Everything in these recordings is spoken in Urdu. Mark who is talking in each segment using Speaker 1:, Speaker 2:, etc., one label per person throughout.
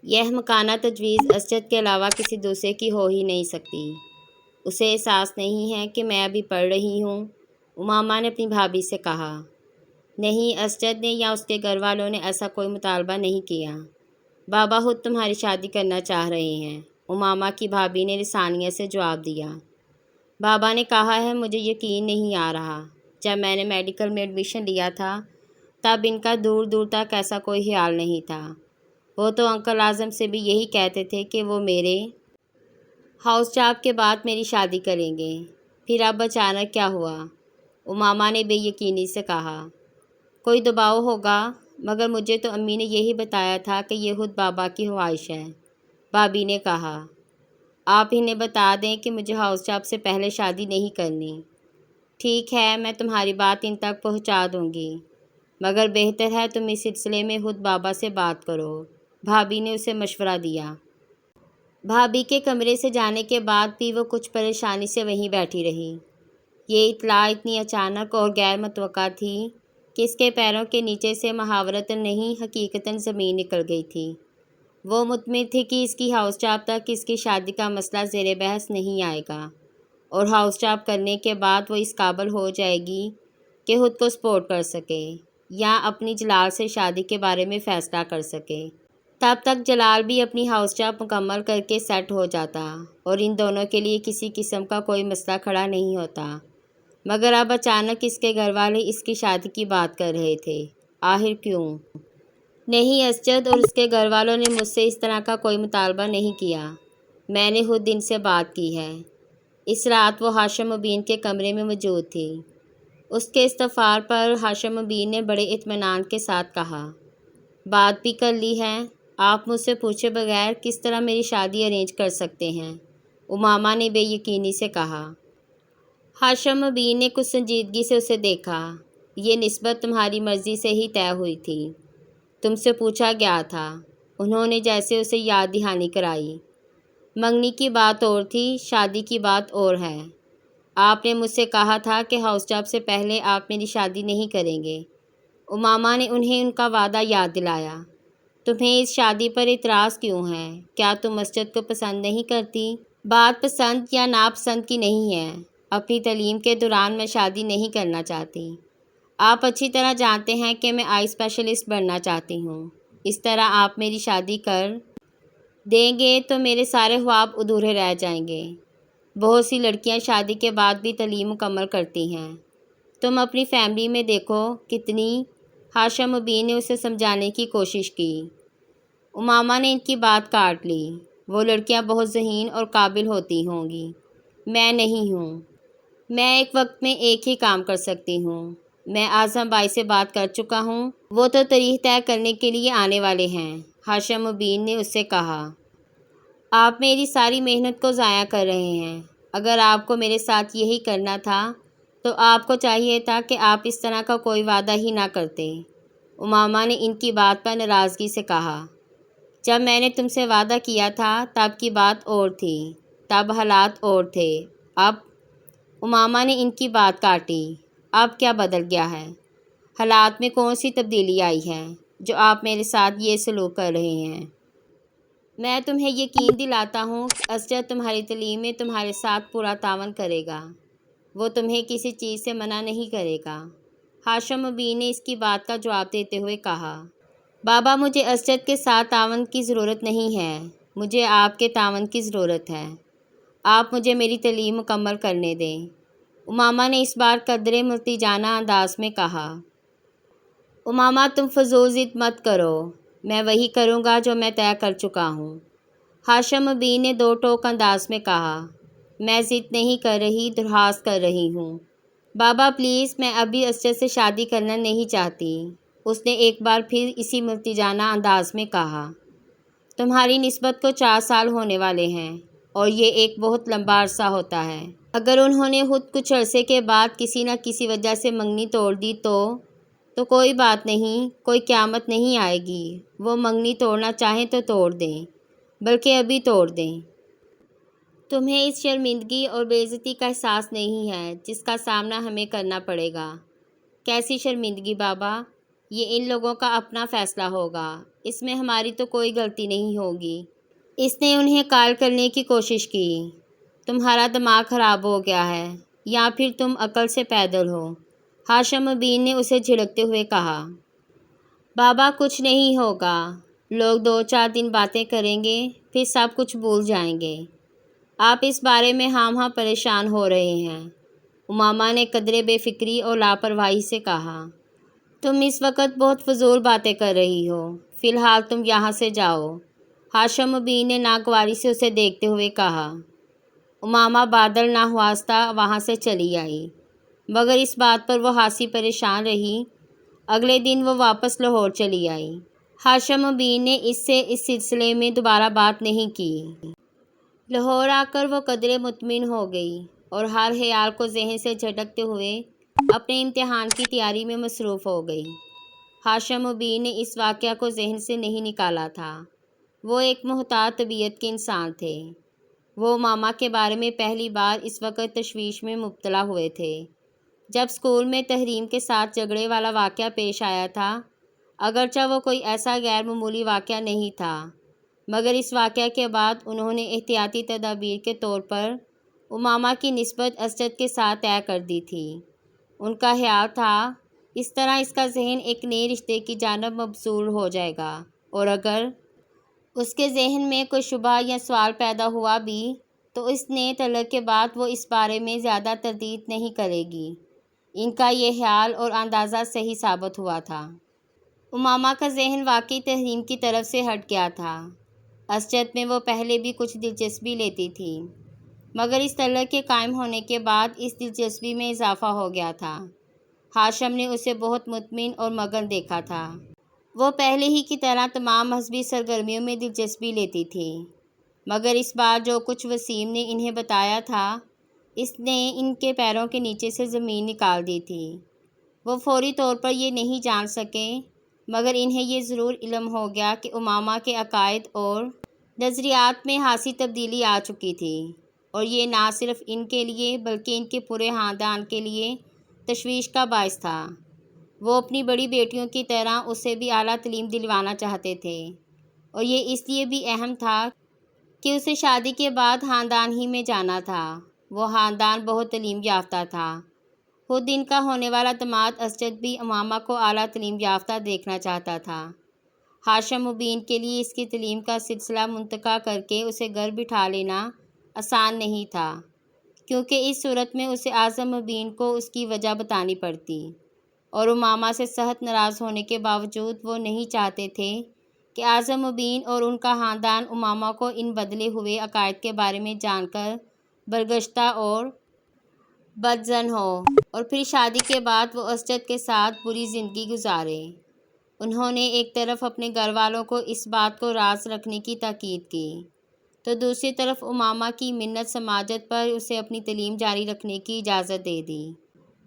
Speaker 1: یہ مکانہ تجویز اسجد کے علاوہ کسی دوسرے کی ہو ہی نہیں سکتی۔ اسے احساس نہیں ہے کہ میں ابھی پڑھ رہی ہوں؟ امامہ نے اپنی بھابھی سے کہا۔ نہیں، اسجد نے یا اس کے گھر والوں نے ایسا کوئی مطالبہ نہیں کیا۔ بابا خود تمہاری شادی کرنا چاہ رہے ہیں، امامہ کی بھابھی نے لسانیت سے جواب دیا۔ بابا نے کہا ہے، مجھے یقین نہیں آ رہا۔ جب میں نے میڈیکل میں ایڈمیشن لیا تھا تب ان کا دور دور تک ایسا کوئی خیال نہیں تھا۔ وہ تو انکل اعظم سے بھی یہی کہتے تھے کہ وہ میرے ہاؤس جاب کے بعد میری شادی کریں گے۔ پھر اب اچانک کیا ہوا؟ امامہ نے بے یقینی سے کہا۔ کوئی دباؤ ہوگا، مگر مجھے تو امی نے یہی بتایا تھا کہ یہ خود بابا کی خواہش ہے۔ بھابھی نے کہا۔ آپ انہیں بتا دیں کہ مجھے ہاؤس جاب سے پہلے شادی نہیں کرنی۔ ٹھیک ہے، میں تمہاری بات ان تک پہنچا دوں گی، مگر بہتر ہے تم اس سلسلے میں خود بابا سے بات کرو، بھابھی نے اسے مشورہ دیا۔ بھابھی کے کمرے سے جانے کے بعد بھی وہ کچھ پریشانی سے وہیں بیٹھی رہی۔ یہ اطلاع اتنی اچانک اور غیر متوقع تھی کہ اس کے پیروں کے نیچے سے محاورتاً نہیں حقیقتاً زمین نکل گئی تھی۔ وہ مطمئن تھی کہ اس کی ہاؤس جاب تک اس کی شادی کا مسئلہ زیر بحث نہیں آئے گا، اور ہاؤس جاب کرنے کے بعد وہ اس قابل ہو جائے گی کہ خود کو سپورٹ کر سکے یا اپنی جلال سے شادی کے بارے میں فیصلہ کر سکے۔ تب تک جلال بھی اپنی ہاؤس جاب مکمل کر کے سیٹ ہو جاتا اور ان دونوں کے لیے کسی قسم کا کوئی مسئلہ کھڑا نہیں ہوتا۔ مگر اب اچانک اس کے گھر والے اس کی شادی کی بات کر رہے تھے۔ آخر کیوں؟ نہیں، اسجد اور اس کے گھر والوں نے مجھ سے اس طرح کا کوئی مطالبہ نہیں کیا۔ میں نے خود ان سے بات کی ہے۔ اس رات وہ ہاشم مبین کے کمرے میں موجود تھی۔ اس کے استفسار پر ہاشم مبین نے بڑے اطمینان کے ساتھ کہا۔ بات بھی کر لی ہے؟ آپ مجھ سے پوچھے بغیر کس طرح میری شادی ارینج کر سکتے ہیں؟ امامہ نے بے یقینی سے کہا۔ ہاشم مبین نے کچھ سنجیدگی سے اسے دیکھا۔ یہ نسبت تمہاری مرضی سے ہی طے ہوئی تھی، تم سے پوچھا گیا تھا، انہوں نے جیسے اسے یاد دہانی کرائی۔ منگنی کی بات اور تھی، شادی کی بات اور ہے۔ آپ نے مجھ سے کہا تھا کہ ہاؤس جاب سے پہلے آپ میری شادی نہیں کریں گے۔ امامہ نے انہیں ان کا وعدہ یاد دلایا۔ تمہیں اس شادی پر اعتراض کیوں ہے؟ کیا تم اسجد کو پسند نہیں کرتی؟ بات پسند یا ناپسند کی نہیں ہے۔ اپنی تعلیم کے دوران میں شادی نہیں کرنا چاہتی۔ آپ اچھی طرح جانتے ہیں کہ میں آئی اسپیشلسٹ بننا چاہتی ہوں۔ اس طرح آپ میری شادی کر دیں گے تو میرے سارے خواب ادھورے رہ جائیں گے۔ بہت سی لڑکیاں شادی کے بعد بھی تعلیم مکمل کرتی ہیں۔ تم اپنی فیملی میں دیکھو کتنی۔ ہاشم مبین نے اسے سمجھانے کی کوشش کی۔ امامہ نے ان کی بات کاٹ لی۔ وہ لڑکیاں بہت ذہین اور قابل ہوتی ہوں گی، میں نہیں ہوں۔ میں ایک وقت میں ایک ہی کام کر سکتی ہوں۔ میں اعظم بھائی سے بات کر چکا ہوں، وہ تو تاریخ طے کرنے کے لیے آنے والے ہیں، ہاشم مبین نے اس سے کہا۔ آپ میری ساری محنت کو ضائع کر رہے ہیں۔ اگر آپ کو میرے ساتھ یہی کرنا تھا تو آپ کو چاہیے تھا کہ آپ اس طرح کا کوئی وعدہ ہی نہ کرتے۔ امامہ نے ان کی بات پر ناراضگی سے کہا۔ جب میں نے تم سے وعدہ کیا تھا تب کی بات اور تھی، تب حالات اور تھے۔ اب امامہ نے ان کی بات کاٹی۔ اب کیا بدل گیا ہے؟ حالات میں کون سی تبدیلی آئی ہے جو آپ میرے ساتھ یہ سلوک کر رہے ہیں؟ میں تمہیں یقین دلاتا ہوں کہ اسجد تمہاری تعلیم میں تمہارے ساتھ پورا تعاون کرے گا، وہ تمہیں کسی چیز سے منع نہیں کرے گا، ہاشم مبین نے اس کی بات کا جواب دیتے ہوئے کہا۔ بابا، مجھے اسجد کے ساتھ تعاون کی ضرورت نہیں ہے، مجھے آپ کے تعاون کی ضرورت ہے۔ آپ مجھے میری تعلیم مکمل کرنے دیں، امامہ نے اس بار قدرے ملتجانہ انداز میں کہا۔ امامہ، تم فضول ضد مت کرو، میں وہی کروں گا جو میں طے کر چکا ہوں، ہاشم مبین نے دو ٹوک انداز میں کہا۔ میں ضد نہیں کر رہی، درخواست کر رہی ہوں۔ بابا پلیز، میں ابھی اسجد سے شادی کرنا نہیں چاہتی، اس نے ایک بار پھر اسی ملتجانہ انداز میں کہا۔ تمہاری نسبت کو 4 سال ہونے والے ہیں اور یہ ایک بہت لمبا عرصہ ہوتا ہے۔ اگر انہوں نے خود کچھ عرصے کے بعد کسی نہ کسی وجہ سے منگنی توڑ دی تو کوئی بات نہیں، کوئی قیامت نہیں آئے گی، وہ منگنی توڑنا چاہیں تو توڑ دیں، بلکہ ابھی توڑ دیں۔ تمہیں اس شرمندگی اور بے عزتی کا احساس نہیں ہے جس کا سامنا ہمیں کرنا پڑے گا۔ کیسی شرمندگی بابا؟ یہ ان لوگوں کا اپنا فیصلہ ہوگا، اس میں ہماری تو کوئی غلطی نہیں ہوگی۔ اس نے انہیں قائل کرنے کی کوشش کی۔ تمہارا دماغ خراب ہو گیا ہے یا پھر تم عقل سے پیدل ہو؟ ہاشم بین نے اسے جھڑکتے ہوئے کہا۔ بابا کچھ نہیں ہوگا، لوگ 2-4 دن باتیں کریں گے پھر سب کچھ بھول جائیں گے۔ آپ اس بارے میں ہاں پریشان ہو رہے ہیں، اماما نے قدرے بے فکری اور لاپرواہی سے کہا۔ تم اس وقت بہت فضول باتیں کر رہی ہو، فی الحال تم یہاں سے جاؤ، ہاشم بین نے ناگواری سے اسے دیکھتے ہوئے کہا۔ اماما بادل ناخواستہ وہاں سے چلی آئی، مگر اس بات پر وہ خاصی پریشان رہی۔ اگلے دن وہ واپس لاہور چلی آئی۔ ہاشم بین نے اس سے اس سلسلے میں دوبارہ بات نہیں کی۔ لاہور آ کر وہ قدرے مطمئن ہو گئی اور ہر خیال کو ذہن سے جھٹکتے ہوئے اپنے امتحان کی تیاری میں مصروف ہو گئی۔ ہاشم بین نے اس واقعہ کو ذہن سے نہیں نکالا تھا۔ وہ ایک محتاط طبیعت کے انسان تھے۔ وہ ماما کے بارے میں پہلی بار اس وقت تشویش میں مبتلا ہوئے تھے جب اسکول میں تحریم کے ساتھ جھگڑے والا واقعہ پیش آیا تھا۔ اگرچہ وہ کوئی ایسا غیر معمولی واقعہ نہیں تھا، مگر اس واقعہ کے بعد انہوں نے احتیاطی تدابیر کے طور پر اماما کی نسبت اسجد کے ساتھ طے کر دی تھی۔ ان کا خیال تھا اس طرح اس کا ذہن ایک نئے رشتے کی جانب مبذول ہو جائے گا، اور اگر اس کے ذہن میں کوئی شبہ یا سوال پیدا ہوا بھی تو اس نئے طلاق کے بعد وہ اس بارے میں زیادہ تردید نہیں کرے گی۔ ان کا یہ خیال اور اندازہ صحیح ثابت ہوا تھا۔ اماما کا ذہن واقعی تحریم کی طرف سے ہٹ گیا تھا۔ اسجد میں وہ پہلے بھی کچھ دلچسپی لیتی تھی، مگر اس طلاق کے قائم ہونے کے بعد اس دلچسپی میں اضافہ ہو گیا تھا۔ ہاشم نے اسے بہت مطمئن اور مگن دیکھا تھا۔ وہ پہلے ہی کی طرح تمام مذہبی سرگرمیوں میں دلچسپی لیتی تھی، مگر اس بار جو کچھ وسیم نے انہیں بتایا تھا اس نے ان کے پیروں کے نیچے سے زمین نکال دی تھی۔ وہ فوری طور پر یہ نہیں جان سکے، مگر انہیں یہ ضرور علم ہو گیا کہ اماما کے عقائد اور نظریات میں خاصی تبدیلی آ چکی تھی، اور یہ نہ صرف ان کے لیے بلکہ ان کے پورے خاندان کے لیے تشویش کا باعث تھا۔ وہ اپنی بڑی بیٹیوں کی طرح اسے بھی اعلیٰ تعلیم دلوانا چاہتے تھے، اور یہ اس لیے بھی اہم تھا کہ اسے شادی کے بعد خاندان ہی میں جانا تھا۔ وہ خاندان بہت تعلیم یافتہ تھا۔ خود ان کا ہونے والا داماد اسجد بھی اماما کو اعلیٰ تعلیم یافتہ دیکھنا چاہتا تھا۔ ہاشم بین کے لیے اس کی تعلیم کا سلسلہ منتقل کر کے اسے گھر بٹھا لینا آسان نہیں تھا، کیونکہ اس صورت میں اسے اعظم بین کو اس کی وجہ بتانی پڑتی، اور اماما سے سخت ناراض ہونے کے باوجود وہ نہیں چاہتے تھے کہ اعظم بین اور ان کا خاندان اماما کو ان بدلے ہوئے عقائد کے بارے میں جان کر برگشتہ اور بدظن ہو، اور پھر شادی کے بعد وہ اسجد کے ساتھ بری زندگی گزارے۔ انہوں نے ایک طرف اپنے گھر والوں کو اس بات کو راز رکھنے کی تاکید کی، تو دوسری طرف اماما کی منت سماجت پر اسے اپنی تعلیم جاری رکھنے کی اجازت دے دی۔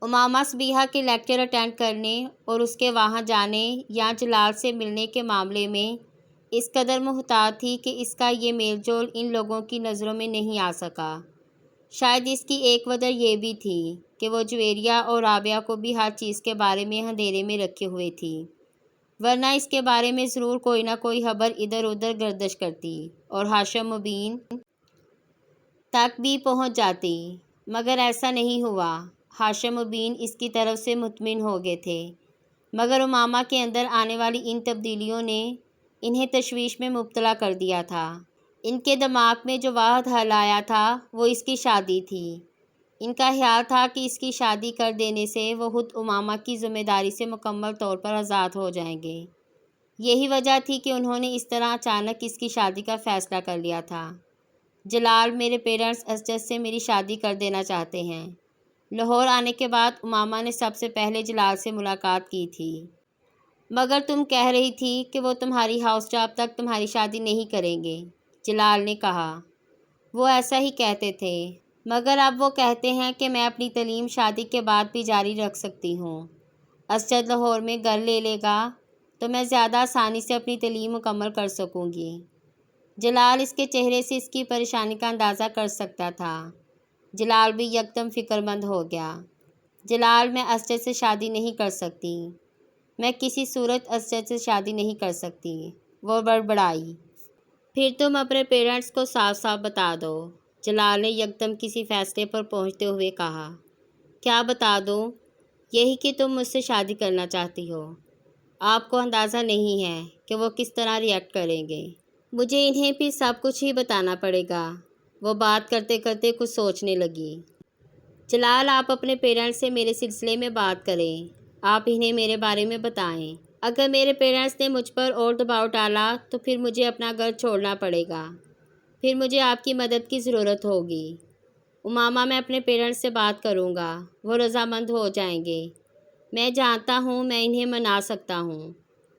Speaker 1: اماما صبیحہ کے لیکچر اٹینڈ کرنے اور اس کے وہاں جانے یا جلال سے ملنے کے معاملے میں اس قدر محتاط تھی کہ اس کا یہ میل جول ان لوگوں کی نظروں میں نہیں آ سکا۔ شاید اس کی ایک وجہ یہ بھی تھی کہ وہ جویریہ اور رابعہ کو بھی ہر چیز کے بارے میں اندھیرے میں رکھے ہوئے تھی، ورنہ اس کے بارے میں ضرور کوئی نہ کوئی خبر ادھر ادھر گردش کرتی اور ہاشم بین تک بھی پہنچ جاتی، مگر ایسا نہیں ہوا۔ ہاشم بین اس کی طرف سے مطمئن ہو گئے تھے، مگر اماما کے اندر آنے والی ان تبدیلیوں نے انہیں تشویش میں مبتلا کر دیا تھا۔ ان کے دماغ میں جو واحد حل آیا تھا وہ اس کی شادی تھی۔ ان کا خیال تھا کہ اس کی شادی کر دینے سے وہ خود اماما کی ذمہ داری سے مکمل طور پر آزاد ہو جائیں گے۔ یہی وجہ تھی کہ انہوں نے اس طرح اچانک اس کی شادی کا فیصلہ کر لیا تھا۔ جلال، میرے پیرنٹس اسجد سے میری شادی کر دینا چاہتے ہیں۔ لاہور آنے کے بعد اماما نے سب سے پہلے جلال سے ملاقات کی تھی۔ مگر تم کہہ رہی تھی کہ وہ تمہاری ہاؤس جاب تک تمہاری شادی نہیں کریں گے، جلال نے کہا۔ وہ ایسا ہی کہتے تھے، مگر اب وہ کہتے ہیں کہ میں اپنی تعلیم شادی کے بعد بھی جاری رکھ سکتی ہوں۔ اسجد لاہور میں گھر لے لے گا تو میں زیادہ آسانی سے اپنی تعلیم مکمل کر سکوں گی۔ جلال اس کے چہرے سے اس کی پریشانی کا اندازہ کر سکتا تھا۔ جلال بھی یکدم فکر مند ہو گیا۔ جلال، میں اسجد سے شادی نہیں کر سکتی۔ میں کسی صورت اسجد سے شادی نہیں کر سکتی، وہ بڑبڑائی۔ پھر تم اپنے پیرنٹس کو صاف صاف بتا دو، جلال نے یکدم کسی فیصلے پر پہنچتے ہوئے کہا۔ کیا بتا دوں؟ یہی کہ تم مجھ سے شادی کرنا چاہتی ہو۔ آپ کو اندازہ نہیں ہے کہ وہ کس طرح ریئیکٹ کریں گے۔ مجھے انہیں پھر سب کچھ ہی بتانا پڑے گا۔ وہ بات کرتے کرتے کچھ سوچنے لگی۔ جلال، آپ اپنے پیرنٹس سے میرے سلسلے میں بات کریں، آپ انہیں میرے بارے میں بتائیں۔ اگر میرے پیرنٹس نے مجھ پر اور دباؤ ڈالا تو پھر مجھے اپنا گھر چھوڑنا پڑے گا، پھر مجھے آپ کی مدد کی ضرورت ہوگی۔ امامہ، میں اپنے پیرنٹس سے بات کروں گا، وہ رضامند ہو جائیں گے۔ میں جانتا ہوں میں انہیں منا سکتا ہوں،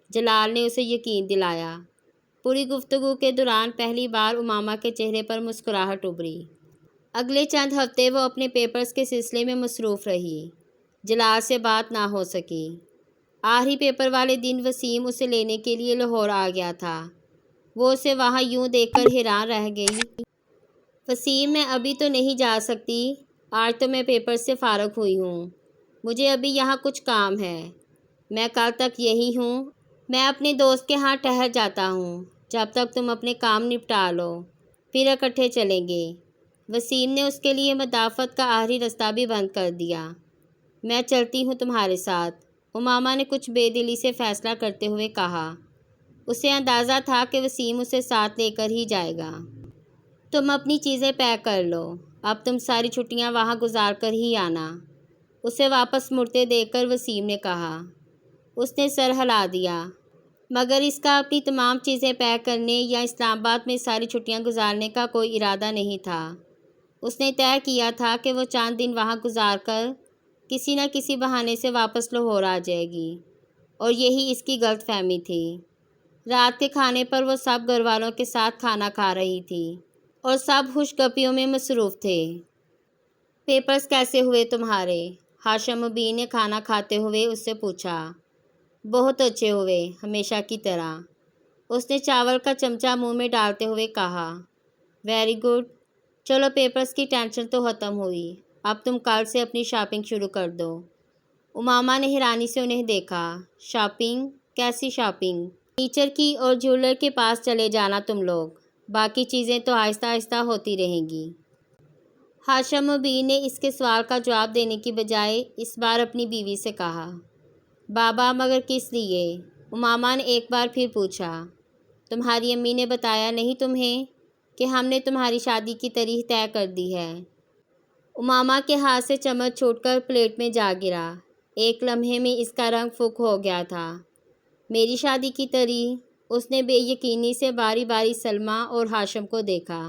Speaker 1: جلال نے اسے یقین دلایا۔ پوری گفتگو کے دوران پہلی بار امامہ کے چہرے پر مسکراہٹ ابھری۔ اگلے چند ہفتے وہ اپنے پیپرز کے سلسلے میں مصروف رہی، جلال سے بات نہ ہو سکی۔ آخری پیپر والے دن وسیم اسے لینے کے لیے لاہور آ گیا تھا۔ وہ اسے وہاں یوں دیکھ کر حیران رہ گئی۔ وسیم، میں ابھی تو نہیں جا سکتی، آج تو میں پیپر سے فارغ ہوئی ہوں، مجھے ابھی یہاں کچھ کام ہے۔ میں کل تک یہی ہوں، میں اپنے دوست کے ہاں ٹھہر جاتا ہوں، جب تک تم اپنے کام نپٹا لو، پھر اکٹھے چلیں گے۔ وسیم نے اس کے لیے مدافعت کا آخری رستہ بھی بند کر دیا۔ میں چلتی ہوں تمہارے ساتھ، امامہ نے کچھ بے دلی سے فیصلہ کرتے ہوئے کہا۔ اسے اندازہ تھا کہ وسیم اسے ساتھ لے کر ہی جائے گا۔ تم اپنی چیزیں پیک کر لو، اب تم ساری چھٹیاں وہاں گزار کر ہی آنا، اسے واپس مڑتے دیکھ کر وسیم نے کہا۔ اس نے سر ہلا دیا، مگر اس کا اپنی تمام چیزیں پیک کرنے یا اسلام آباد میں ساری چھٹیاں گزارنے کا کوئی ارادہ نہیں تھا۔ اس نے طے کیا تھا کہ وہ چند دن وہاں گزار کر کسی نہ کسی بہانے سے واپس لاہور آ جائے گی، اور یہی اس کی غلط فہمی تھی۔ رات کے کھانے پر وہ سب گھر والوں کے ساتھ کھانا کھا رہی تھی اور سب خوش گپیوں میں مصروف تھے۔ پیپرز کیسے ہوئے تمہارے؟ ہاشم مبین نے کھانا کھاتے ہوئے اس سے پوچھا۔ بہت اچھے ہوئے، ہمیشہ کی طرح، اس نے چاول کا چمچہ منہ میں ڈالتے ہوئے کہا۔ ویری گڈ، چلو پیپرز کی ٹینشن تو ختم ہوئی، اب تم کل سے اپنی شاپنگ شروع کر دو۔ امامہ نے حیرانی سے انہیں دیکھا۔ شاپنگ؟ کیسی شاپنگ؟ ٹیچر کی اور جیولر کے پاس چلے جانا تم لوگ، باقی چیزیں تو آہستہ آہستہ ہوتی رہیں گی۔ ہاشم مبین نے اس کے سوال کا جواب دینے کی بجائے اس بار اپنی بیوی سے کہا۔ بابا، مگر کس لیے؟ امامہ نے ایک بار پھر پوچھا۔ تمہاری امی نے بتایا نہیں تمہیں کہ ہم نے تمہاری شادی کی تاریخ طے کر دی ہے؟ امامہ کے ہاتھ سے چمچ چھوٹ کر پلیٹ میں جا گرا۔ ایک لمحے میں اس کا رنگ فک ہو گیا تھا۔ میری شادی کی تاریخ؟ اس نے بے یقینی سے باری باری سلمیٰ اور ہاشم کو دیکھا،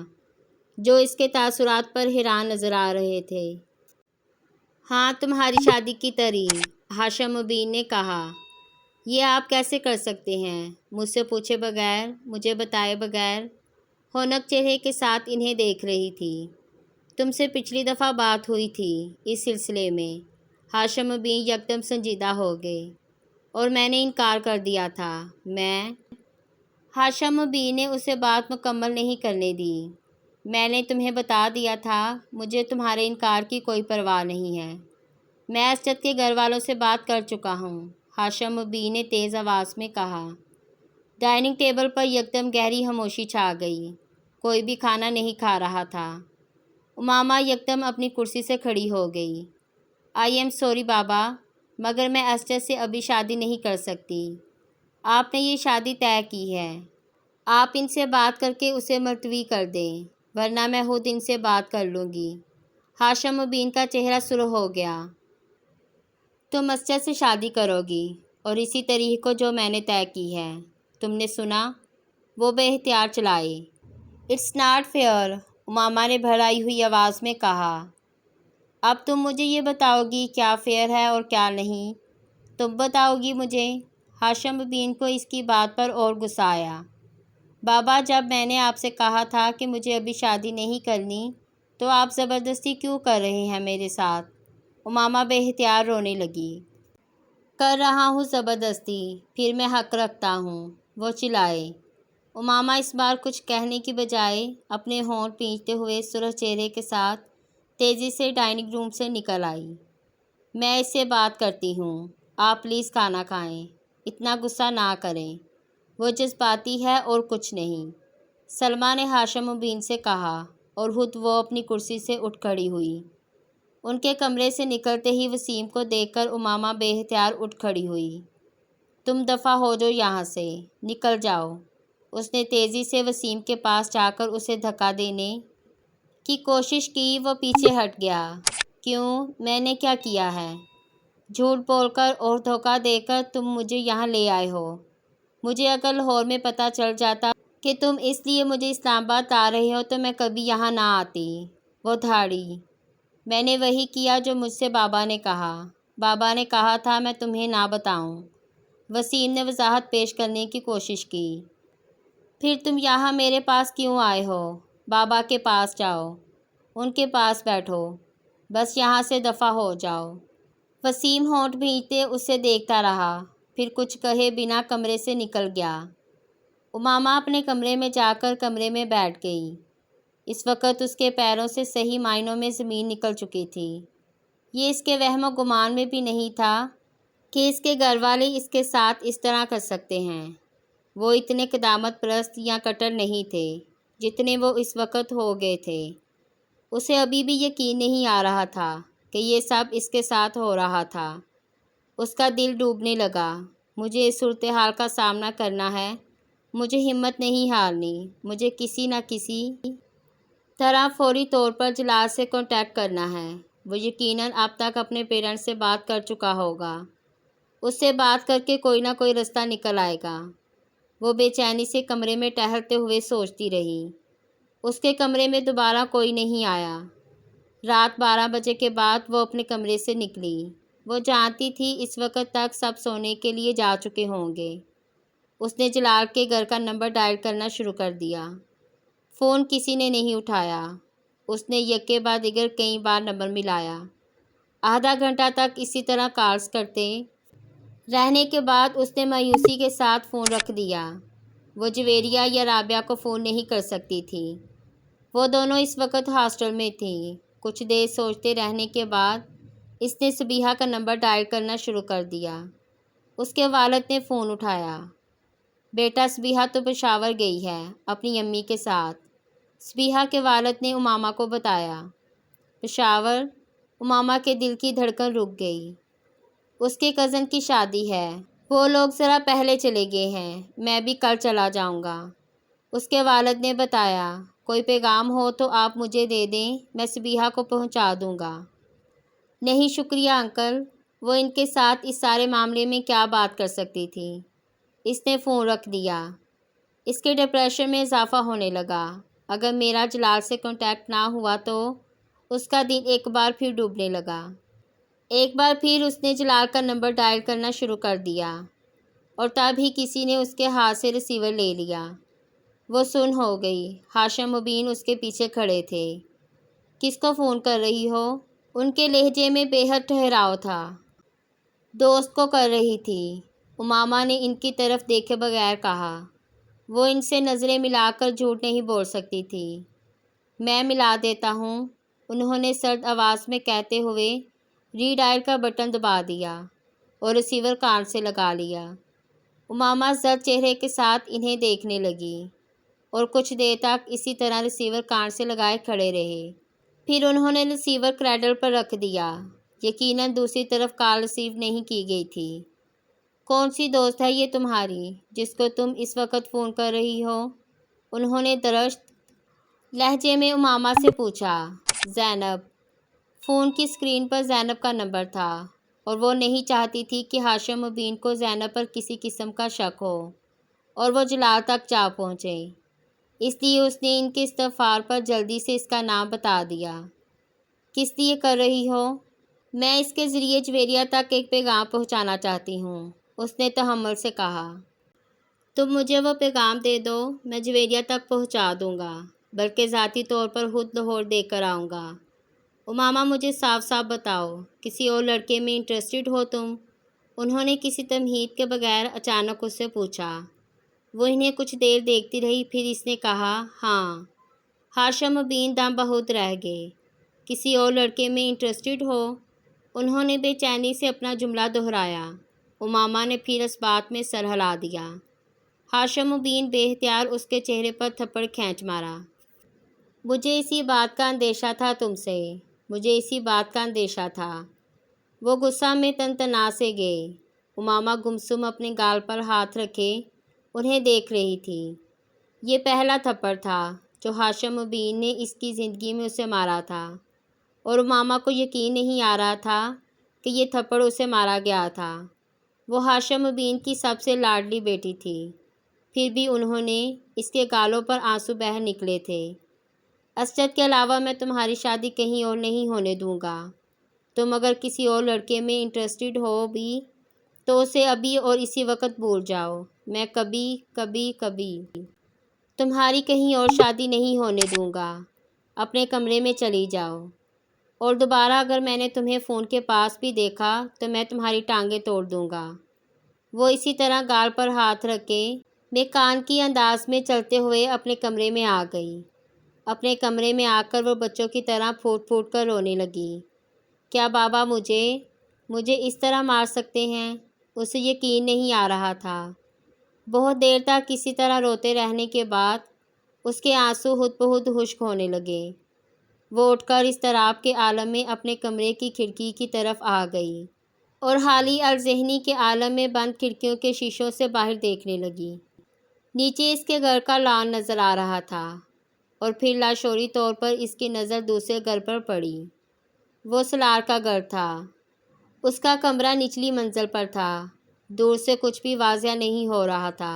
Speaker 1: جو اس کے تاثرات پر حیران نظر آ رہے تھے۔ ہاں، تمہاری شادی کی تاریخ، ہاشم مبین نے کہا۔ یہ آپ کیسے کر سکتے ہیں؟ مجھ سے پوچھے بغیر، مجھے بتائے بغیر؟ ہونک چہرے کے ساتھ انہیں دیکھ رہی تھی۔ تم سے پچھلی دفعہ بات ہوئی تھی اس سلسلے میں۔ ہاشم مبین یکدم سنجیدہ ہو گئے۔ اور میں نے انکار کر دیا تھا۔ ہاشم مبین نے اسے بات مکمل نہیں کرنے دی۔ میں نے تمہیں بتا دیا تھا، مجھے تمہارے انکار کی کوئی پرواہ نہیں ہے۔ میں اسجد کے گھر والوں سے بات کر چکا ہوں، ہاشم مبین نے تیز آواز میں کہا۔ ڈائننگ ٹیبل پر یکدم گہری خاموشی چھا گئی، کوئی بھی کھانا نہیں کھا رہا تھا۔ امامہ یکدم اپنی کرسی سے کھڑی ہو گئی۔ آئی ایم سوری بابا، مگر میں اسجد سے ابھی شادی نہیں کر سکتی۔ آپ نے یہ شادی طے کی ہے، آپ ان سے بات کر کے اسے ملتوی کر دیں، ورنہ میں خود ان سے بات کر لوں گی۔ ہاشم مبین کا چہرہ سرخ ہو گیا۔ تم اسجد سے شادی کرو گی، اور اسی تاریخ کو جو میں نے طے کی ہے۔ تم نے سنا؟ وہ بے اختیار چلائے۔ اٹس ناٹ فیئر، امامہ نے بھرائی ہوئی آواز میں کہا۔ اب تم مجھے یہ بتاؤ گی کیا فیئر ہے اور کیا نہیں؟ تم بتاؤ گی مجھے؟ ہاشم مبین کو اس کی بات پر اور غصہ آیا۔ بابا، جب میں نے آپ سے کہا تھا کہ مجھے ابھی شادی نہیں کرنی، تو آپ زبردستی کیوں کر رہے ہیں میرے ساتھ؟ امامہ بے اختیار رونے لگی۔ کر رہا ہوں زبردستی، پھر میں حق رکھتا ہوں، وہ چلائے۔ امامہ اس بار کچھ کہنے کی بجائے اپنے ہونٹ پھینچتے ہوئے سرخ چہرے کے ساتھ تیزی سے ڈائننگ روم سے نکل آئی۔ میں اس سے بات کرتی ہوں، آپ پلیز کھانا کھائیں۔ اتنا غصہ نہ کریں، وہ جذباتی ہے اور کچھ نہیں، سلمیٰ نے ہاشم مبین سے کہا، اور خود وہ اپنی کرسی سے اٹھ کھڑی ہوئی۔ ان کے کمرے سے نکلتے ہی وسیم کو دیکھ کر امامہ بے اختیار اٹھ کھڑی ہوئی۔ تم دفع ہو جاؤ یہاں سے، نکل جاؤ۔ اس نے تیزی سے وسیم کے پاس جا کر اسے دھکا دینے کی کوشش کی، وہ پیچھے ہٹ گیا۔ کیوں؟ میں نے کیا کیا ہے؟ جھوٹ بول کر اور دھوکہ دے کر تم مجھے یہاں لے آئے ہو۔ مجھے اگر لاہور میں پتہ چل جاتا کہ تم اس لیے مجھے اسلام آباد لا رہے ہو تو میں کبھی یہاں نہ آتی۔ وہ دھاڑی۔ میں نے وہی کیا جو مجھ سے بابا نے کہا۔ بابا نے کہا تھا میں تمہیں نہ بتاؤں۔ وسیم نے وضاحت پیش کرنے کی کوشش کی۔ پھر تم یہاں میرے پاس کیوں آئے ہو؟ بابا کے پاس جاؤ، ان کے پاس بیٹھو، بس یہاں سے دفع ہو جاؤ۔ وسیم ہونٹ بھینچتے اسے دیکھتا رہا، پھر کچھ کہے بنا کمرے سے نکل گیا۔ امامہ اپنے کمرے میں جا کر کمرے میں بیٹھ گئی۔ اس وقت اس کے پیروں سے صحیح معنوں میں زمین نکل چکی تھی۔ یہ اس کے وہم و گمان میں بھی نہیں تھا کہ اس کے گھر والے اس کے ساتھ اس طرح کر سکتے ہیں۔ وہ اتنے قدامت پرست یا کٹر نہیں تھے جتنے وہ اس وقت ہو گئے تھے۔ اسے ابھی بھی یقین نہیں آ رہا تھا کہ یہ سب اس کے ساتھ ہو رہا تھا۔ اس کا دل ڈوبنے لگا۔ مجھے اس صورتحال کا سامنا کرنا ہے، مجھے ہمت نہیں ہارنی، مجھے کسی نہ کسی طرح فوری طور پر جلال سے کانٹیکٹ کرنا ہے۔ وہ یقیناً اب تک اپنے پیرنٹس سے بات کر چکا ہوگا، اس سے بات کر کے کوئی نہ کوئی رستہ نکل آئے گا۔ وہ بے چینی سے کمرے میں ٹہلتے ہوئے سوچتی رہی۔ اس کے کمرے میں دوبارہ کوئی نہیں آیا۔ رات 12 بجے کے بعد وہ اپنے کمرے سے نکلی۔ وہ جانتی تھی اس وقت تک سب سونے کے لیے جا چکے ہوں گے۔ اس نے جلال کے گھر کا نمبر ڈائل کرنا شروع کر دیا۔ فون کسی نے نہیں اٹھایا۔ اس نے یکے بعد دیگر کئی بار نمبر ملایا۔ آدھا گھنٹہ تک اسی طرح کالز کرتے رہنے کے بعد اس نے مایوسی کے ساتھ فون رکھ دیا۔ وہ جویریہ یا رابعہ کو فون نہیں کر سکتی تھی۔ وہ دونوں اس وقت ہاسٹل میں تھیں۔ کچھ دیر سوچتے رہنے کے بعد اس نے صبیحہ کا نمبر ڈائل کرنا شروع کر دیا۔ اس کے والد نے فون اٹھایا۔ بیٹا صبیحہ تو پشاور گئی ہے اپنی امی کے ساتھ، صبیحہ کے والد نے امامہ کو بتایا۔ پشاور؟ امامہ کے دل کی دھڑکن رک گئی۔ اس کے کزن کی شادی ہے، وہ لوگ ذرا پہلے چلے گئے ہیں، میں بھی کل چلا جاؤں گا۔ اس کے والد نے بتایا، کوئی پیغام ہو تو آپ مجھے دے دیں، میں صبیحہ کو پہنچا دوں گا۔ نہیں شکریہ انکل، وہ ان کے ساتھ اس سارے معاملے میں کیا بات کر سکتی تھی۔ اس نے فون رکھ دیا۔ اس کے ڈپریشن میں اضافہ ہونے لگا۔ اگر میرا جلال سے کانٹیکٹ نہ ہوا تو اس کا دل ایک بار پھر ڈوبنے لگا۔ ایک بار پھر اس نے جلال کا نمبر ڈائل کرنا شروع کر دیا، اور تب ہی کسی نے اس کے ہاتھ سے ریسیور لے لیا۔ وہ سن ہو گئی۔ ہاشم مبین اس کے پیچھے کھڑے تھے۔ کس کو فون کر رہی ہو؟ ان کے لہجے میں بے حد ٹھہراؤ تھا۔ دوست کو کر رہی تھی، امامہ نے ان کی طرف دیکھے بغیر کہا۔ وہ ان سے نظریں ملا کر جھوٹ نہیں بول سکتی تھی۔ میں ملا دیتا ہوں، انہوں نے سرد آواز میں کہتے ہوئے ری ڈائل کا بٹن دبا دیا اور ریسیور کان سے لگا لیا۔ امامہ زرد چہرے کے ساتھ انہیں دیکھنے لگی اور کچھ دیر تک اسی طرح ریسیور کان سے لگائے کھڑے رہے۔ پھر انہوں نے ریسیور کریڈل پر رکھ دیا۔ یقیناً دوسری طرف کال ریسیو نہیں کی گئی تھی۔ کون سی دوست ہے یہ تمہاری جس کو تم اس وقت فون کر رہی ہو؟ انہوں نے درشت لہجے میں امامہ سے پوچھا۔ زینب۔ فون کی اسکرین پر زینب کا نمبر تھا، اور وہ نہیں چاہتی تھی کہ ہاشم مبین کو زینب پر کسی قسم کا شک ہو اور وہ جلال تک جا پہنچے۔ اس لیے اس نے ان کے استغفار پر جلدی سے اس کا نام بتا دیا۔ کس لیے کر رہی ہو؟ میں اس کے ذریعے جویریہ تک ایک پیغام پہنچانا چاہتی ہوں، اس نے تحمل سے کہا۔ تم مجھے وہ پیغام دے دو، میں جویریہ تک پہنچا دوں گا، بلکہ ذاتی طور پر خود لاہور دے کر آؤں گا۔ امامہ مجھے صاف صاف بتاؤ، کسی اور لڑکے میں انٹرسٹڈ ہو تم؟ انہوں نے کسی تمہید کے بغیر اچانک اس سے پوچھا۔ وہ انہیں کچھ دیر دیکھتی رہی، پھر اس نے کہا، ہاں۔ ہاشم مبین دم بہت رہ گئے۔ کسی اور لڑکے میں انٹرسٹڈ ہو؟ انہوں نے بے چینی سے اپنا جملہ دہرایا۔ امامہ نے پھر اس بات میں سر ہلا دیا۔ ہاشم مبین بے اختیار اس کے چہرے پر تھپڑ کھینچ مارا۔ مجھے اسی بات کا اندیشہ تھا تم سے، مجھے اسی بات کا اندیشہ تھا۔ وہ غصہ میں تنتنا سے گئے۔ امامہ گمسم اپنے گال پر ہاتھ رکھے انہیں دیکھ رہی تھی۔ یہ پہلا تھپڑ تھا جو ہاشم مبین نے اس کی زندگی میں اسے مارا تھا، اور امامہ کو یقین نہیں آ رہا تھا کہ یہ تھپڑ اسے مارا گیا تھا۔ وہ ہاشم مبین کی سب سے لاڈلی بیٹی تھی، پھر بھی انہوں نے اس کے گالوں پر آنسو بہہ نکلے تھے۔ اسجد کے علاوہ میں تمہاری شادی کہیں اور نہیں ہونے دوں گا۔ تم اگر کسی اور لڑکے میں انٹرسٹڈ ہو بھی تو اسے ابھی اور اسی وقت بھول جاؤ۔ میں کبھی تمہاری کہیں اور شادی نہیں ہونے دوں گا۔ اپنے کمرے میں چلی جاؤ، اور دوبارہ اگر میں نے تمہیں فون کے پاس بھی دیکھا تو میں تمہاری ٹانگیں توڑ دوں گا۔ وہ اسی طرح گال پر ہاتھ رکھے بے کان کی انداز میں چلتے ہوئے اپنے کمرے میں آ گئی۔ اپنے کمرے میں آ کر وہ بچوں کی طرح پھوٹ پھوٹ کر رونے لگی۔ کیا بابا مجھے اس طرح مار سکتے ہیں؟ اسے یقین نہیں آ رہا تھا۔ بہت دیر تک کسی طرح روتے رہنے کے بعد اس کے آنسو خود بخود خشک ہونے لگے۔ وہ اٹھ کر اضطراب کے عالم میں اپنے کمرے کی کھڑکی کی طرف آ گئی اور حالی الذہنی کے عالم میں بند کھڑکیوں کے شیشوں سے باہر دیکھنے لگی۔ نیچے اس کے گھر کا لان نظر آ رہا تھا، اور پھر لاشعوری طور پر اس کی نظر دوسرے گھر پر پڑی۔ وہ سلار کا گھر تھا۔ اس کا کمرہ نچلی منزل پر تھا۔ دور سے کچھ بھی واضح نہیں ہو رہا تھا۔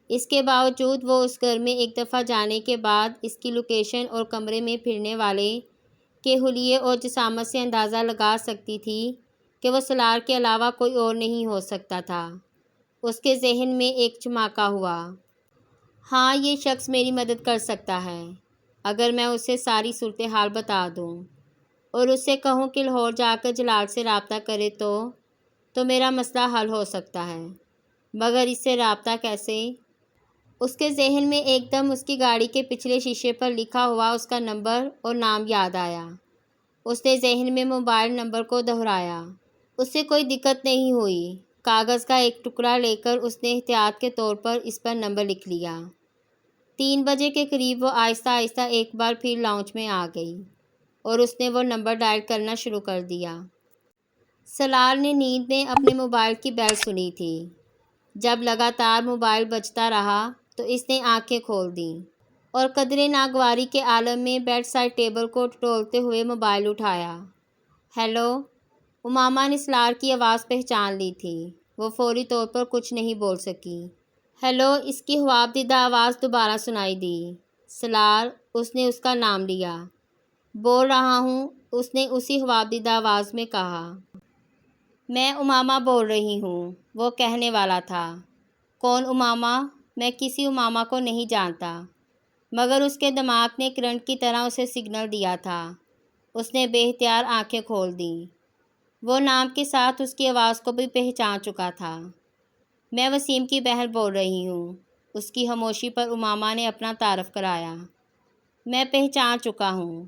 Speaker 1: اس کے باوجود وہ اس گھر میں ایک دفعہ جانے کے بعد اس کی لوکیشن اور کمرے میں پھرنے والے کے حلیے اور جسامت سے اندازہ لگا سکتی تھی کہ وہ سلار کے علاوہ کوئی اور نہیں ہو سکتا تھا۔ اس کے ذہن میں ایک چمکا ہوا۔ ہاں، یہ شخص میری مدد کر سکتا ہے اگر میں اسے ساری صورتحال بتا دوں اور اس سے کہوں کہ لاہور جا کر جلال سے رابطہ کرے تو میرا مسئلہ حل ہو سکتا ہے۔ مگر اس سے رابطہ کیسے؟ اس کے ذہن میں ایک دم اس کی گاڑی کے پچھلے شیشے پر لکھا ہوا اس کا نمبر اور نام یاد آیا۔ اس نے ذہن میں موبائل نمبر کو دہرایا۔ اس سے کوئی دقت نہیں ہوئی۔ کاغذ کا ایک ٹکڑا لے کر اس نے احتیاط کے طور پر اس پر نمبر لکھ لیا۔ 3 بجے کے قریب وہ آہستہ آہستہ ایک بار پھر لاؤنج میں آ گئی اور اس نے وہ نمبر ڈائل کرنا شروع کر دیا۔ سلار نے نیند میں اپنے موبائل کی بیل سنی تھی۔ جب لگاتار موبائل بجتا رہا تو اس نے آنکھیں کھول دیں اور قدرے ناگواری کے عالم میں بیڈ سائڈ ٹیبل کو ٹٹولتے ہوئے موبائل اٹھایا۔ ہیلو؟ امامہ نے سلار کی آواز پہچان لی تھی۔ وہ فوری طور پر کچھ نہیں بول سکی۔ ہیلو؟ اس کی خواب دیدہ آواز دوبارہ سنائی دی۔ سلار، اس نے اس کا نام لیا۔ بول رہا ہوں، اس نے اسی خواب دیدہ آواز میں کہا۔ میں امامہ بول رہی ہوں، وہ کہنے والا تھا۔ کون امامہ؟ میں کسی امامہ کو نہیں جانتا، مگر اس کے دماغ نے کرنٹ کی طرح اسے سگنل دیا تھا۔ اس نے بے اختیار آنکھیں کھول دیں۔ وہ نام کے ساتھ اس کی آواز کو بھی پہچان چکا تھا۔ میں وسیم کی بہن بول رہی ہوں۔ اس کی خاموشی پر امامہ نے اپنا تعارف کرایا۔ میں پہچان چکا ہوں۔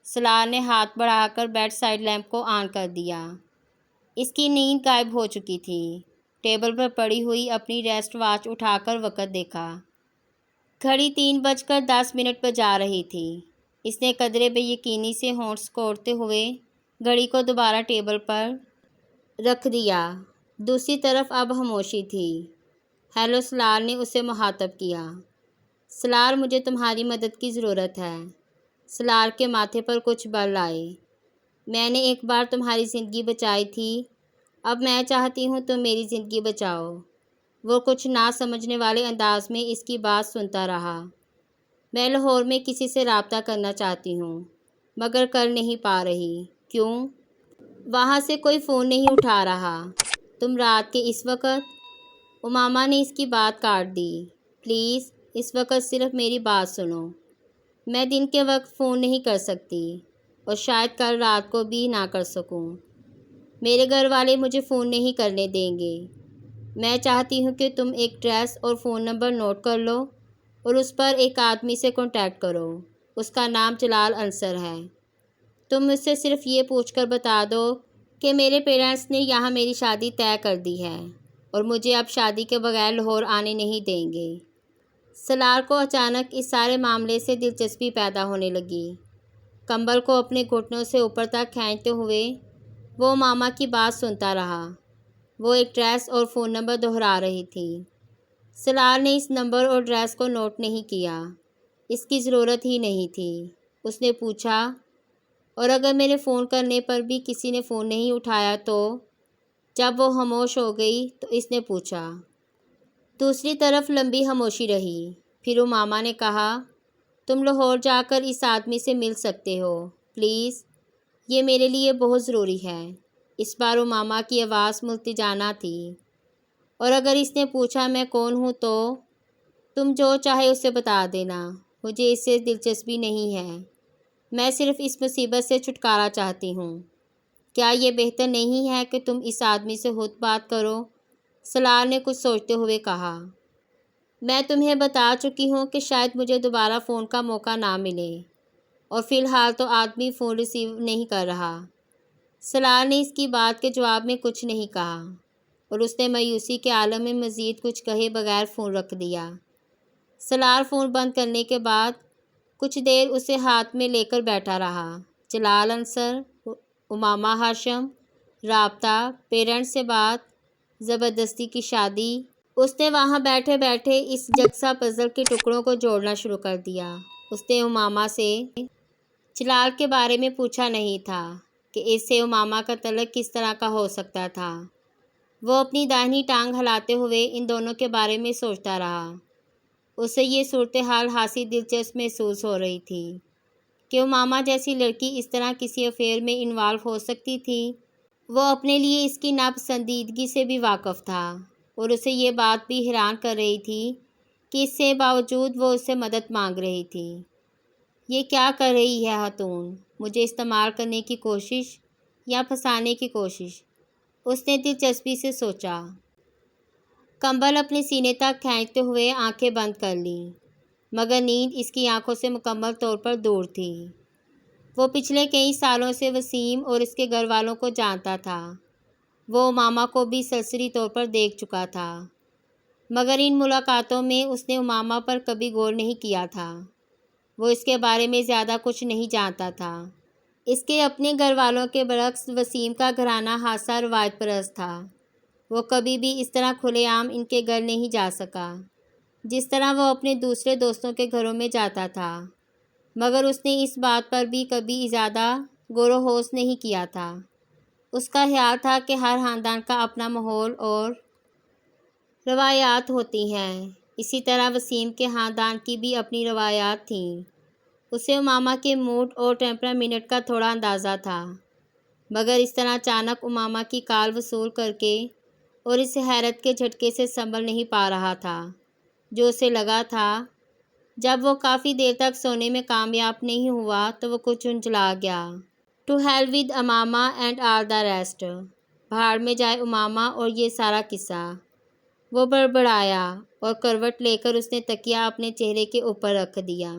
Speaker 1: سلار نے ہاتھ بڑھا کر بیڈ سائڈ لیمپ کو آن کر دیا۔ اس کی نیند غائب ہو چکی تھی۔ ٹیبل پر پڑی ہوئی اپنی ریسٹ واچ اٹھا کر وقت دیکھا۔ گھڑی 3:10 بجا رہی تھی۔ اس نے قدرے بے یقینی سے ہونٹ سکوڑتے ہوئے گھڑی کو دوبارہ ٹیبل پر رکھ دیا۔ دوسری طرف اب خاموشی تھی۔ ہیلو؟ سلار نے اسے مخاطب کیا۔ سلار، مجھے تمہاری مدد کی ضرورت ہے۔ سلار کے ماتھے پر کچھ بل آئے۔ میں نے ایک بار تمہاری زندگی بچائی تھی، اب میں چاہتی ہوں تم میری زندگی بچاؤ۔ وہ کچھ نہ سمجھنے والے انداز میں اس کی بات سنتا رہا۔ میں لاہور میں کسی سے رابطہ کرنا چاہتی ہوں، مگر کر نہیں پا رہی۔ کیوں؟ وہاں سے کوئی فون نہیں اٹھا رہا۔ تم رات کے اس وقت؟ امامہ نے اس کی بات کاٹ دی۔ پلیز، اس وقت صرف میری بات سنو۔ میں دن کے وقت فون نہیں کر سکتی، اور شاید کل رات کو بھی نہ کر سکوں۔ میرے گھر والے مجھے فون نہیں کرنے دیں گے۔ میں چاہتی ہوں کہ تم ایک ایڈریس اور فون نمبر نوٹ کر لو اور اس پر ایک آدمی سے کانٹیکٹ کرو۔ اس کا نام جلال انصر ہے۔ تم مجھ سے صرف یہ پوچھ کر بتا دو کہ میرے پیرنٹس نے یہاں میری شادی طے کر دی ہے اور مجھے اب شادی کے بغیر لاہور آنے نہیں دیں گے۔ سالار کو اچانک اس سارے معاملے سے دلچسپی پیدا ہونے لگی۔ کمبل کو اپنے گھٹنوں سے اوپر تک کھینچتے ہوئے وہ ماما کی بات سنتا رہا۔ وہ ایک ایڈریس اور فون نمبر دہرا رہی تھی۔ سالار نے اس نمبر اور ایڈریس کو نوٹ نہیں کیا۔ اس کی ضرورت ہی نہیں تھی۔ اس نے پوچھا، اور اگر میرے فون کرنے پر بھی کسی نے فون نہیں اٹھایا تو؟ جب وہ خاموش ہو گئی تو اس نے پوچھا۔ دوسری طرف لمبی خاموشی رہی۔ پھر امامہ نے کہا، تم لاہور جا کر اس آدمی سے مل سکتے ہو پلیز، یہ میرے لیے بہت ضروری ہے۔ اس بار امامہ کی آواز ملتجانہ تھی۔ اور اگر اس نے پوچھا میں کون ہوں تو؟ تم جو چاہے اسے بتا دینا، مجھے اس سے دلچسپی نہیں ہے۔ میں صرف اس مصیبت سے چھٹکارا چاہتی ہوں۔ کیا یہ بہتر نہیں ہے کہ تم اس آدمی سے خود بات کرو؟ سالار نے کچھ سوچتے ہوئے کہا۔ میں تمہیں بتا چکی ہوں کہ شاید مجھے دوبارہ فون کا موقع نہ ملے، اور فی الحال تو آدمی فون ریسیو نہیں کر رہا۔ سالار نے اس کی بات کے جواب میں کچھ نہیں کہا، اور اس نے مایوسی کے عالم میں مزید کچھ کہے بغیر فون رکھ دیا۔ سالار فون بند کرنے کے بعد کچھ دیر اسے ہاتھ میں لے کر بیٹھا رہا۔ جلال انصر، امامہ ہاشم، رابطہ، پیرنٹس سے بات، زبردستی کی شادی۔ اس نے وہاں بیٹھے بیٹھے اس یکساں پزل کے ٹکڑوں کو جوڑنا شروع کر دیا۔ اس نے امامہ سے جلال کے بارے میں پوچھا نہیں تھا کہ اس سے امامہ کا تعلق کس طرح کا ہو سکتا تھا۔ وہ اپنی داہنی ٹانگ ہلاتے ہوئے ان دونوں کے بارے میں سوچتا رہا۔ اسے یہ صورتحال خاصی دلچسپ محسوس ہو رہی تھی کہ امامہ جیسی لڑکی اس طرح کسی افیئر میں انوالو ہو سکتی تھی۔ وہ اپنے لیے اس کی ناپسندیدگی سے بھی واقف تھا، اور اسے یہ بات بھی حیران کر رہی تھی کہ اس سے باوجود وہ اس سے مدد مانگ رہی تھی۔ یہ کیا کر رہی ہے خاتون؟ مجھے استعمال کرنے کی کوشش یا پھنسانے کی کوشش؟ اس نے دلچسپی سے سوچا۔ کمبل اپنے سینے تک کھینچتے ہوئے آنکھیں بند کر لیں، مگر نیند اس کی آنکھوں سے مکمل طور پر دور تھی۔ وہ پچھلے کئی سالوں سے وسیم اور اس کے گھر والوں کو جانتا تھا۔ وہ امامہ کو بھی سرسری طور پر دیکھ چکا تھا، مگر ان ملاقاتوں میں اس نے امامہ پر کبھی غور نہیں کیا تھا۔ وہ اس کے بارے میں زیادہ کچھ نہیں جانتا تھا۔ اس کے اپنے گھر والوں کے برعکس وسیم کا گھرانہ خاصا روایت پرست تھا۔ وہ کبھی بھی اس طرح کھلے عام ان کے گھر نہیں جا سکا جس طرح وہ اپنے دوسرے دوستوں کے گھروں میں جاتا تھا، مگر اس نے اس بات پر بھی کبھی زیادہ غور و خوض نہیں کیا تھا۔ اس کا خیال تھا کہ ہر خاندان کا اپنا ماحول اور روایات ہوتی ہیں، اسی طرح وسیم کے خاندان کی بھی اپنی روایات تھیں۔ اسے امامہ کے موڈ اور ٹیمپرامنٹ کا تھوڑا اندازہ تھا، مگر اس طرح اچانک امامہ کی کال وصول کر کے اور اس حیرت کے جھٹکے سے سنبھل نہیں پا رہا تھا جو اسے لگا تھا۔ جب وہ کافی دیر تک سونے میں کامیاب نہیں ہوا تو وہ کچھ جھنجھلا گیا۔ To hell with Imama and all the rest, بھاڑ میں جائے امامہ اور یہ سارا قصہ، وہ بڑبڑایا، اور کروٹ لے کر اس نے تکیہ اپنے چہرے کے اوپر رکھ دیا۔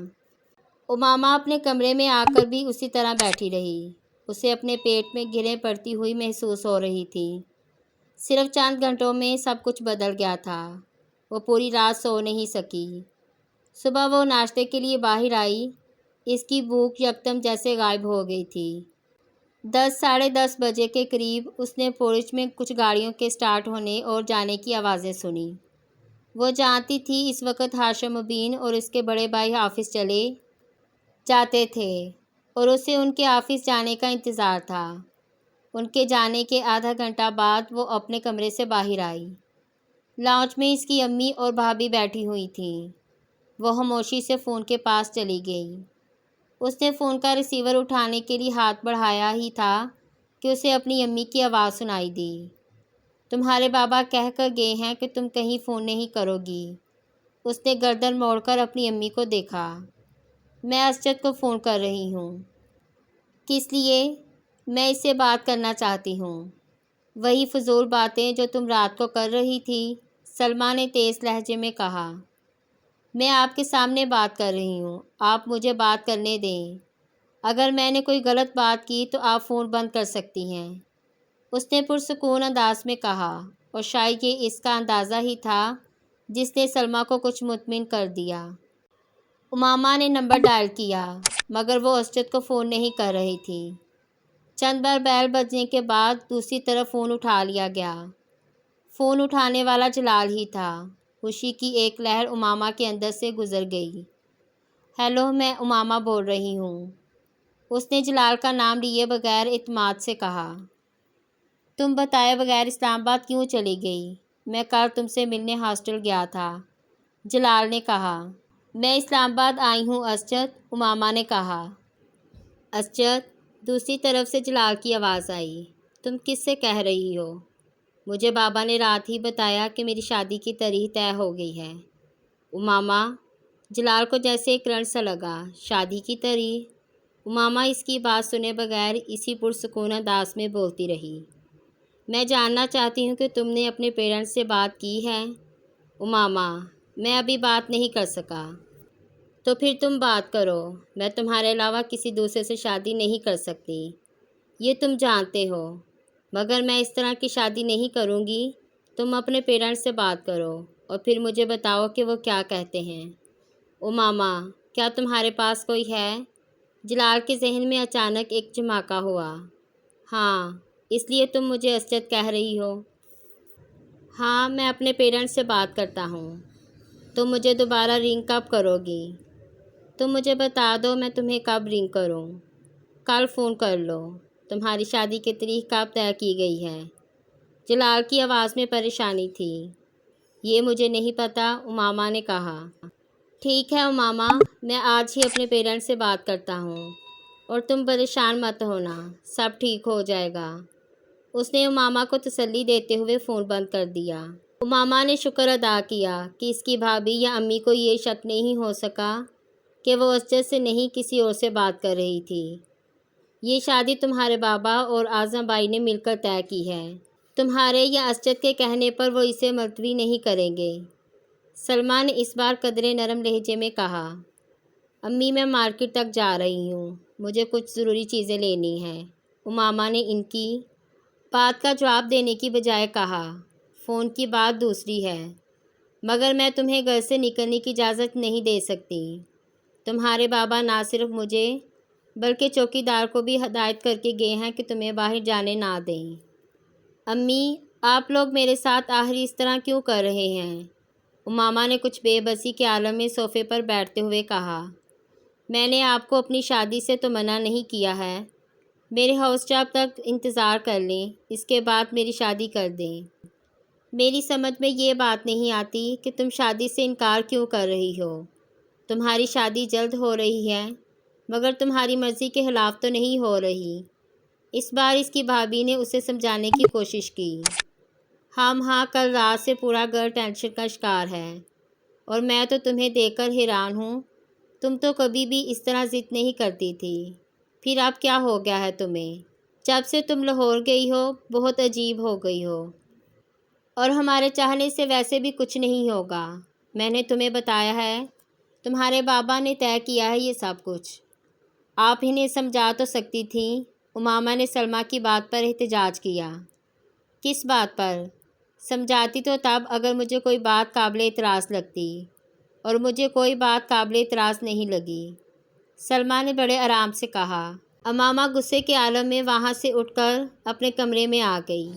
Speaker 1: امامہ اپنے کمرے میں آ کر بھی اسی طرح بیٹھی رہی۔ اسے اپنے پیٹ میں گرہیں پڑتی ہوئی محسوس ہو رہی تھی۔ صرف چند گھنٹوں میں سب کچھ بدل گیا تھا۔ وہ پوری رات سو نہیں سکی۔ صبح وہ ناشتے کے لیے باہر آئی۔ اس کی بھوک یکدم جیسے غائب ہو گئی تھی۔ 10 ساڑھے 10 بجے کے قریب اس نے پورچ میں کچھ گاڑیوں کے سٹارٹ ہونے اور جانے کی آوازیں سنی۔ وہ جانتی تھی اس وقت ہاشم مبین اور اس کے بڑے بھائی آفس چلے جاتے تھے، اور اسے ان کے آفس جانے کا انتظار تھا۔ ان کے جانے کے آدھا گھنٹہ بعد وہ اپنے کمرے سے باہر آئی۔ لاؤنج میں اس کی امی اور بھابھی بیٹھی ہوئی تھیں۔ وہ خاموشی سے فون کے پاس چلی گئی۔ اس نے فون کا ریسیور اٹھانے کے لیے ہاتھ بڑھایا ہی تھا کہ اسے اپنی امی کی آواز سنائی دی۔ تمہارے بابا کہہ کر گئے ہیں کہ تم کہیں فون نہیں کرو گی۔ اس نے گردن موڑ کر اپنی امی کو دیکھا۔ میں اسجد کو فون کر رہی ہوں۔ کس لیے؟ میں اس سے بات کرنا چاہتی ہوں۔ وہی فضول باتیں جو تم رات کو کر رہی تھی، سلمیٰ نے تیز لہجے میں کہا۔ میں آپ کے سامنے بات کر رہی ہوں، آپ مجھے بات کرنے دیں۔ اگر میں نے کوئی غلط بات کی تو آپ فون بند کر سکتی ہیں۔ اس نے پرسکون انداز میں کہا، اور شاید یہ اس کا اندازہ ہی تھا جس نے سلمیٰ کو کچھ مطمئن کر دیا۔ امامہ نے نمبر ڈائل کیا، مگر وہ اسجد کو فون نہیں کر رہی تھی۔ چند بار بیل بجنے کے بعد دوسری طرف فون اٹھا لیا گیا۔ فون اٹھانے والا جلال ہی تھا۔ خوشی کی ایک لہر امامہ کے اندر سے گزر گئی۔ ہیلو، میں امامہ بول رہی ہوں، اس نے جلال کا نام لیے بغیر اعتماد سے کہا۔ تم بتائے بغیر اسلام آباد کیوں چلی گئی؟ میں کل تم سے ملنے ہاسٹل گیا تھا، جلال نے کہا۔ میں اسلام آباد آئی ہوں اسجد، امامہ نے کہا۔ اسجد، دوسری طرف سے جلال کی آواز آئی۔ تم کس سے کہہ رہی ہو؟ مجھے بابا نے رات ہی بتایا کہ میری شادی کی تاریخ طے ہو گئی ہے۔ امامہ، جلال کو جیسے ایک کرنٹ سا لگا۔ شادی کی تاریخ؟ امامہ اس کی بات سنے بغیر اسی پرسکون انداز میں بولتی رہی۔ میں جاننا چاہتی ہوں کہ تم نے اپنے پیرنٹس سے بات کی ہے؟ امامہ، میں ابھی بات نہیں کر سکا۔ تو پھر تم بات کرو۔ میں تمہارے علاوہ کسی دوسرے سے شادی نہیں کر سکتی، یہ تم جانتے ہو، مگر میں اس طرح کی شادی نہیں کروں گی۔ تم اپنے پیرنٹس سے بات کرو اور پھر مجھے بتاؤ کہ وہ کیا کہتے ہیں۔ امامہ، کیا تمہارے پاس کوئی ہے؟ جلال کے ذہن میں اچانک ایک جھماکا ہوا۔ ہاں، اس لیے تم مجھے اسجد کہہ رہی ہو؟ ہاں، میں اپنے پیرنٹس سے بات کرتا ہوں۔ تم مجھے دوبارہ رنگ کب کرو گی؟ تم مجھے بتا دو میں تمہیں کب رنگ کروں۔ کل فون کر لو۔ تمہاری شادی کی تاریخ کب طے کی گئی ہے؟ جلال کی آواز میں پریشانی تھی۔ یہ مجھے نہیں پتہ، امامہ نے کہا۔ ٹھیک ہے امامہ، میں آج ہی اپنے پیرنٹس سے بات کرتا ہوں، اور تم پریشان مت ہونا، سب ٹھیک ہو جائے گا۔ اس نے امامہ کو تسلی دیتے ہوئے فون بند کر دیا۔ امامہ نے شکر ادا کیا کہ اس کی بھابھی یا امی کو یہ شک نہیں ہو سکا کہ وہ اسجد سے نہیں کسی اور سے بات کر رہی تھی۔ یہ شادی تمہارے بابا اور اعظم بھائی نے مل کر طے کی ہے۔ تمہارے یا اسجد کے کہنے پر وہ اسے ملتوی نہیں کریں گے۔ سلمیٰ نے اس بار قدرے نرم لہجے میں کہا۔ امی، میں مارکیٹ تک جا رہی ہوں، مجھے کچھ ضروری چیزیں لینی ہیں۔ امامہ نے ان کی بات کا جواب دینے کی بجائے کہا۔ فون کی بات دوسری ہے، مگر میں تمہیں گھر سے نکلنے کی اجازت نہیں دے سکتی۔ تمہارے بابا نہ صرف مجھے بلکہ چوکیدار کو بھی ہدایت کر کے گئے ہیں کہ تمہیں باہر جانے نہ دیں۔ امی، آپ لوگ میرے ساتھ آخر اس طرح کیوں کر رہے ہیں؟ امامہ نے کچھ بے بسی کے عالم میں صوفے پر بیٹھتے ہوئے کہا۔ میں نے آپ کو اپنی شادی سے تو منع نہیں کیا ہے۔ میرے ہاؤس جاب تک انتظار کر لیں، اس کے بعد میری شادی کر دیں۔ میری سمجھ میں یہ بات نہیں آتی کہ تم شادی سے انکار کیوں کر رہی ہو۔ تمہاری شادی جلد ہو رہی ہے، مگر تمہاری مرضی کے خلاف تو نہیں ہو رہی۔ اس بار اس کی بھابھی نے اسے سمجھانے کی کوشش کی۔ ہاں، کل رات سے پورا گھر ٹینشن کا شکار ہے، اور میں تو تمہیں دیکھ کر حیران ہوں۔ تم تو کبھی بھی اس طرح ضد نہیں کرتی تھی، پھر اب کیا ہو گیا ہے تمہیں؟ جب سے تم لاہور گئی ہو بہت عجیب ہو گئی ہو، اور ہمارے چاہنے سے ویسے بھی کچھ نہیں ہوگا۔ میں نے تمہیں بتایا ہے، تمہارے بابا نے طے کیا ہے یہ سب کچھ۔ آپ انہیں سمجھا تو سکتی تھیں۔ امامہ نے سلمیٰ کی بات پر احتجاج کیا۔ کس بات پر؟ سمجھاتی تو تب اگر مجھے کوئی بات قابل اعتراض لگتی، اور مجھے کوئی بات قابل اعتراض نہیں لگی، سلمیٰ نے بڑے آرام سے کہا۔ امامہ غصے کے عالم میں وہاں سے اٹھ کر اپنے کمرے میں آ گئی۔